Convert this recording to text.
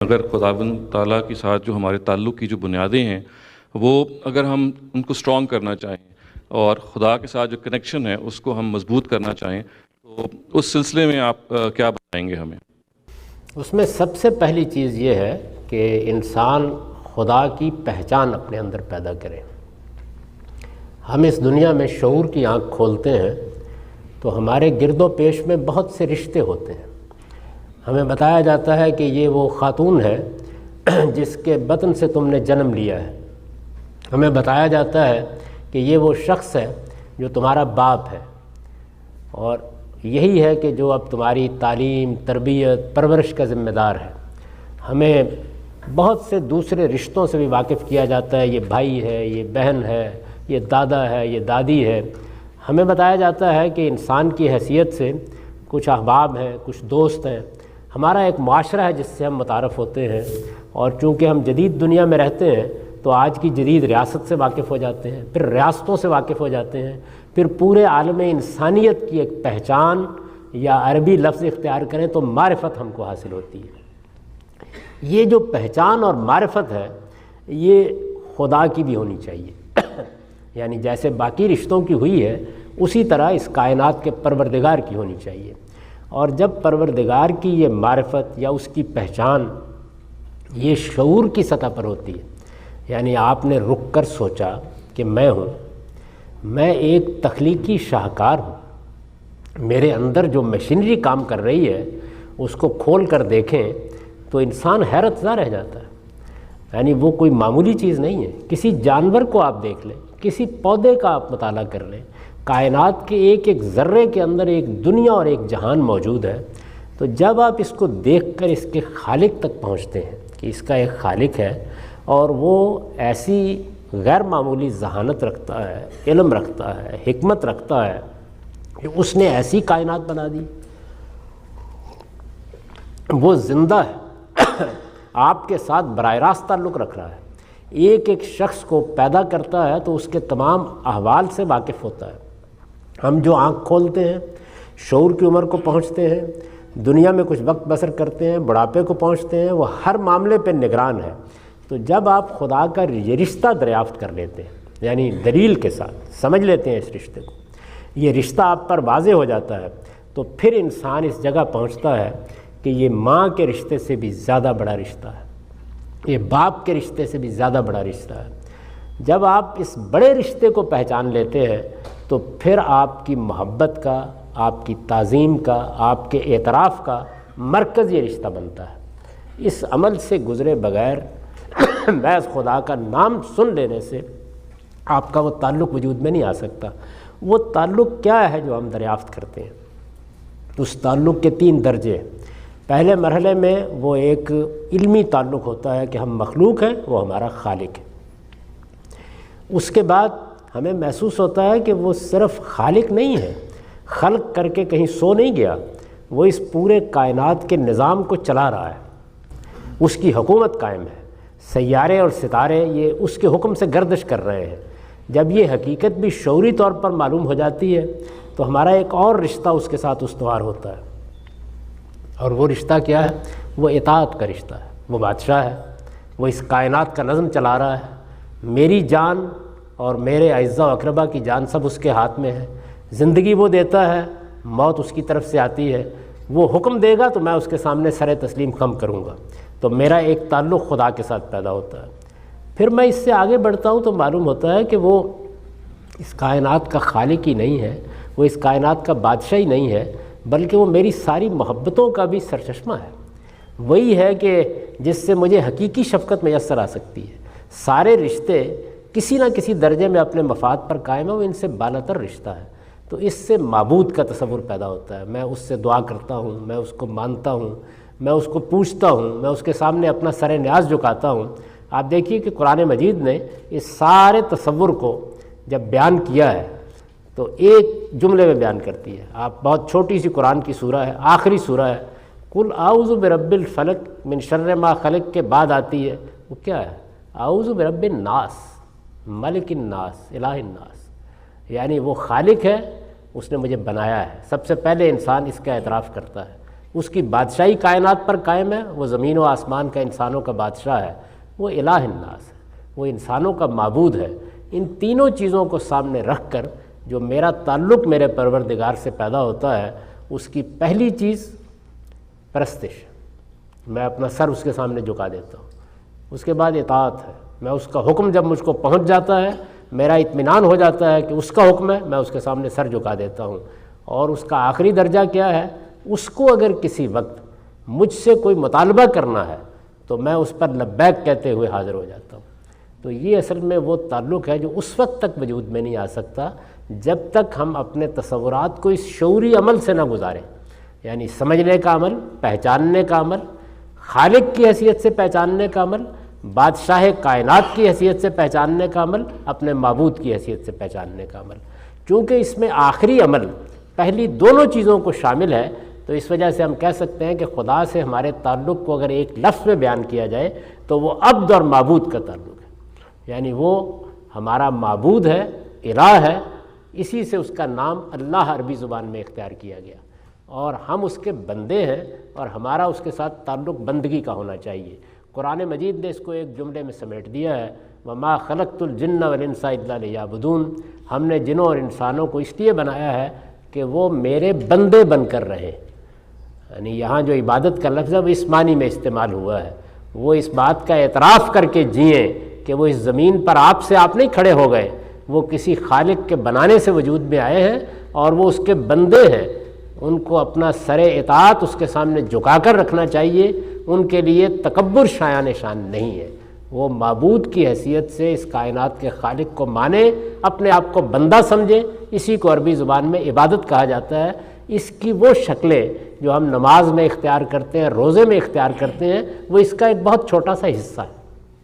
اگر خداوند تعالیٰ کے ساتھ جو ہمارے تعلق کی جو بنیادیں ہیں وہ اگر ہم ان کو اسٹرانگ کرنا چاہیں اور خدا کے ساتھ جو کنیکشن ہے اس کو ہم مضبوط کرنا چاہیں تو اس سلسلے میں آپ کیا بتائیں گے ہمیں؟ اس میں سب سے پہلی چیز یہ ہے کہ انسان خدا کی پہچان اپنے اندر پیدا کرے۔ ہم اس دنیا میں شعور کی آنکھ کھولتے ہیں تو ہمارے گرد و پیش میں بہت سے رشتے ہوتے ہیں۔ ہمیں بتایا جاتا ہے کہ یہ وہ خاتون ہے جس کے بطن سے تم نے جنم لیا ہے۔ ہمیں بتایا جاتا ہے کہ یہ وہ شخص ہے جو تمہارا باپ ہے، اور یہی ہے کہ جو اب تمہاری تعلیم، تربیت، پرورش کا ذمہ دار ہے۔ ہمیں بہت سے دوسرے رشتوں سے بھی واقف کیا جاتا ہے، یہ بھائی ہے، یہ بہن ہے، یہ دادا ہے، یہ دادی ہے۔ ہمیں بتایا جاتا ہے کہ انسان کی حیثیت سے کچھ احباب ہیں، کچھ دوست ہیں، ہمارا ایک معاشرہ ہے جس سے ہم متعارف ہوتے ہیں، اور چونکہ ہم جدید دنیا میں رہتے ہیں تو آج کی جدید ریاست سے واقف ہو جاتے ہیں، پھر ریاستوں سے واقف ہو جاتے ہیں، پھر پورے عالم انسانیت کی ایک پہچان یا عربی لفظ اختیار کریں تو معرفت ہم کو حاصل ہوتی ہے۔ یہ جو پہچان اور معرفت ہے یہ خدا کی بھی ہونی چاہیے، یعنی جیسے باقی رشتوں کی ہوئی ہے اسی طرح اس کائنات کے پروردگار کی ہونی چاہیے۔ اور جب پروردگار کی یہ معرفت یا اس کی پہچان یہ شعور کی سطح پر ہوتی ہے، یعنی آپ نے رک کر سوچا کہ میں ایک تخلیقی شاہکار ہوں، میرے اندر جو مشینری کام کر رہی ہے اس کو کھول کر دیکھیں تو انسان حیرت زدہ رہ جاتا ہے۔ یعنی وہ کوئی معمولی چیز نہیں ہے۔ کسی جانور کو آپ دیکھ لیں، کسی پودے کا آپ مطالعہ کر لیں، کائنات کے ایک ایک ذرے کے اندر ایک دنیا اور ایک جہان موجود ہے۔ تو جب آپ اس کو دیکھ کر اس کے خالق تک پہنچتے ہیں کہ اس کا ایک خالق ہے اور وہ ایسی غیر معمولی ذہانت رکھتا ہے، علم رکھتا ہے، حکمت رکھتا ہے کہ اس نے ایسی کائنات بنا دی، وہ زندہ ہے، آپ کے ساتھ براہ راست تعلق رکھ رہا ہے، ایک ایک شخص کو پیدا کرتا ہے تو اس کے تمام احوال سے واقف ہوتا ہے۔ ہم جو آنکھ کھولتے ہیں، شعور کی عمر کو پہنچتے ہیں، دنیا میں کچھ وقت بسر کرتے ہیں، بڑھاپے کو پہنچتے ہیں، وہ ہر معاملے پہ نگران ہے۔ تو جب آپ خدا کا یہ رشتہ دریافت کر لیتے ہیں، یعنی دلیل کے ساتھ سمجھ لیتے ہیں اس رشتے کو، یہ رشتہ آپ پر واضح ہو جاتا ہے، تو پھر انسان اس جگہ پہنچتا ہے کہ یہ ماں کے رشتے سے بھی زیادہ بڑا رشتہ ہے، یہ باپ کے رشتے سے بھی زیادہ بڑا رشتہ ہے۔ جب آپ اس بڑے رشتے کو پہچان لیتے ہیں تو پھر آپ کی محبت کا، آپ کی تعظیم کا، آپ کے اعتراف کا مرکز یہ رشتہ بنتا ہے۔ اس عمل سے گزرے بغیر محض خدا کا نام سن لینے سے آپ کا وہ تعلق وجود میں نہیں آ سکتا۔ وہ تعلق کیا ہے جو ہم دریافت کرتے ہیں؟ اس تعلق کے 3 درجے ہیں۔ پہلے مرحلے میں وہ ایک علمی تعلق ہوتا ہے کہ ہم مخلوق ہیں، وہ ہمارا خالق ہے۔ اس کے بعد ہمیں محسوس ہوتا ہے کہ وہ صرف خالق نہیں ہے، خلق کر کے کہیں سو نہیں گیا، وہ اس پورے کائنات کے نظام کو چلا رہا ہے، اس کی حکومت قائم ہے، سیارے اور ستارے یہ اس کے حکم سے گردش کر رہے ہیں۔ جب یہ حقیقت بھی شعوری طور پر معلوم ہو جاتی ہے تو ہمارا ایک اور رشتہ اس کے ساتھ استوار ہوتا ہے، اور وہ رشتہ کیا ہے؟ وہ اطاعت کا رشتہ ہے۔ وہ بادشاہ ہے، وہ اس کائنات کا نظم چلا رہا ہے، میری جان اور میرے اعزاء و اقربا کی جان سب اس کے ہاتھ میں ہے، زندگی وہ دیتا ہے، موت اس کی طرف سے آتی ہے، وہ حکم دے گا تو میں اس کے سامنے سر تسلیم خم کروں گا۔ تو میرا ایک تعلق خدا کے ساتھ پیدا ہوتا ہے۔ پھر میں اس سے آگے بڑھتا ہوں تو معلوم ہوتا ہے کہ وہ اس کائنات کا خالق ہی نہیں ہے، وہ اس کائنات کا بادشاہ ہی نہیں ہے، بلکہ وہ میری ساری محبتوں کا بھی سرچشمہ ہے۔ وہی ہے کہ جس سے مجھے حقیقی شفقت میسر آ سکتی ہے۔ سارے رشتے کسی نہ کسی درجے میں اپنے مفاد پر قائم ہیں، وہ ان سے بالاتر رشتہ ہے۔ تو اس سے معبود کا تصور پیدا ہوتا ہے۔ میں اس سے دعا کرتا ہوں، میں اس کو مانتا ہوں، میں اس کو پوچھتا ہوں، میں اس کے سامنے اپنا سر نیاز جھکاتا ہوں۔ آپ دیکھیے کہ قرآن مجید نے اس سارے تصور کو جب بیان کیا ہے تو ایک جملے میں بیان کرتی ہے۔ آپ بہت چھوٹی سی قرآن کی سورہ ہے، آخری سورہ ہے، قل اعوذ برب الفلق من شر ما خلق کے بعد آتی ہے، وہ کیا ہے؟ اعوذ برب الناس، ملک الناس، الہ الناس، یعنی وہ خالق ہے، اس نے مجھے بنایا ہے۔ سب سے پہلے انسان اس کا اعتراف کرتا ہے اس کی بادشاہی کائنات پر قائم ہے، وہ زمین و آسمان کا انسانوں کا بادشاہ ہے، وہ الہ الناس ہے، وہ انسانوں کا معبود ہے۔ ان تینوں چیزوں کو سامنے رکھ کر جو میرا تعلق میرے پروردگار سے پیدا ہوتا ہے، اس کی پہلی چیز پرستش، میں اپنا سر اس کے سامنے جھکا دیتا ہوں۔ اس کے بعد اطاعت ہے، میں اس کا حکم جب مجھ کو پہنچ جاتا ہے، میرا اطمینان ہو جاتا ہے کہ اس کا حکم ہے، میں اس کے سامنے سر جھکا دیتا ہوں۔ اور اس کا آخری درجہ کیا ہے؟ اس کو اگر کسی وقت مجھ سے کوئی مطالبہ کرنا ہے تو میں اس پر لبیک کہتے ہوئے حاضر ہو جاتا ہوں۔ تو یہ اصل میں وہ تعلق ہے جو اس وقت تک وجود میں نہیں آ سکتا جب تک ہم اپنے تصورات کو اس شعوری عمل سے نہ گزاریں، یعنی سمجھنے کا عمل، پہچاننے کا عمل، خالق کی حیثیت سے پہچاننے کا عمل، بادشاہ کائنات کی حیثیت سے پہچاننے کا عمل، اپنے معبود کی حیثیت سے پہچاننے کا عمل۔ چونکہ اس میں آخری عمل پہلی دونوں چیزوں کو شامل ہے، تو اس وجہ سے ہم کہہ سکتے ہیں کہ خدا سے ہمارے تعلق کو اگر ایک لفظ میں بیان کیا جائے تو وہ عبد اور معبود کا تعلق ہے، یعنی وہ ہمارا معبود ہے، الہ ہے، اسی سے اس کا نام اللہ عربی زبان میں اختیار کیا گیا، اور ہم اس کے بندے ہیں اور ہمارا اس کے ساتھ تعلق بندگی کا ہونا چاہیے۔ قرآن مجید نے اس کو ایک جملے میں سمیٹ دیا ہے، وَمَا خَلَقْتُ الْجِنَّ وَالْإِنسَ إِلَّا لِيَعْبُدُونِ، ہم نے جنوں اور انسانوں کو اس لیے بنایا ہے کہ وہ میرے بندے بن کر رہیں۔ یعنی یہاں جو عبادت کا لفظ ہے وہ اس معنی میں استعمال ہوا ہے، وہ اس بات کا اعتراف کر کے جئیں کہ وہ اس زمین پر آپ نہیں کھڑے ہو گئے، وہ کسی خالق کے بنانے سے وجود میں آئے ہیں اور وہ اس کے بندے ہیں۔ ان کو اپنا سر اطاعت اس کے سامنے جھکا کر رکھنا چاہیے، ان کے لیے تکبر شایان شان نہیں ہے۔ وہ معبود کی حیثیت سے اس کائنات کے خالق کو مانے، اپنے آپ کو بندہ سمجھے، اسی کو عربی زبان میں عبادت کہا جاتا ہے۔ اس کی وہ شکلیں جو ہم نماز میں اختیار کرتے ہیں، روزے میں اختیار کرتے ہیں، وہ اس کا ایک بہت چھوٹا سا حصہ ہے۔